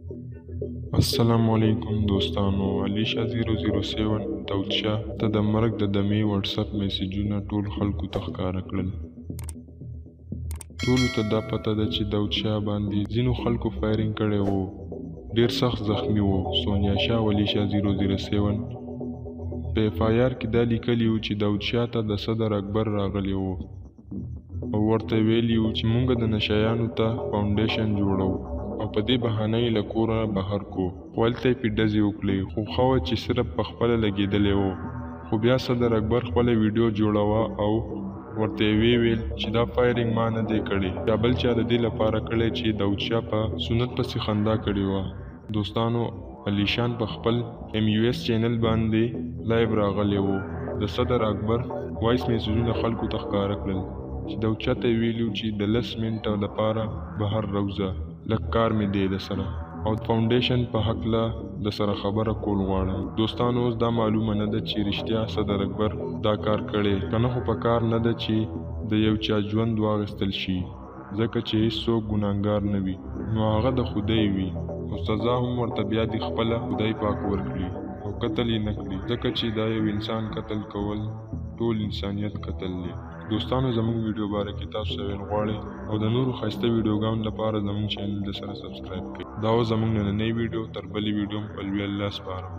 السلام علیکم دوستانو. علي شاه 007 داود شاه ته د مرګ د دمې واتس اپ میسجونه ټول خلکو ته ښکاره کړل. ټولو ته دا پته ده چې داود شاه باندې ځینو خلکو فایرینګ کړی وو، ډیر سخت زخمی وو. سونیا شاه او علي شاه 007 په اف آی آر کې دا لیکلي وو چې داود شاه ته د صدر اکبر راغلی وو او ورته ویلي وو چې موږ د نشایانو ته فاونډیشن جوړو او په دې بهانه یې له کوره بهر کو. هلته یې پې ډزې وکړې، خو ښه وه چې صرف په خپله لګېدلی وو. خو بیا صدر اکبر خپله ویډیو جوړوه او ورته یې ویل چې دا فایرینګ ما نه دی کړی، یا بل چا د دې لپاره کړی چې داود شاه په سنت پسې خندا کړې وه. دوستانو، علي شان په خپل MUS چینل باندې لایو راغلی وو. د صدر اکبر وایس میسجونه خلکو ته ښکاره کړل چې داود شاه ته یې ویلي چې د 10 منټه لپاره بهر راوځه، لږ کار مې دی د سره، او فاونډیشن په هکله د سره خبره کول غواړم. دوستانو، اوس دا معلومه نه ده چې رښتیا صدر اکبر دا کار کړی که نه، خو په کار نه ده چې د یو چا ژوند واخیستل شي، ځکه چې هیڅوک ګناهګار نه وي، نو هغه د خدای وي او سزا هم ورته بیا د خپله خدای پاک ورکړي او قتل یې نه کړي، ځکه چې دا یو انسان قتل کول ټول انسانیت قتل دی. دوستانو، زموږ ویډیو باره کې تاسو څه ویل غواړئ او د نورو ښایسته ویډیوګانو لپاره زموږ چینل د سره سبسکرایب کړئ. دا و زموږ نننۍ ویډیو. تر بلې ویډیو په لوی الله سپارم.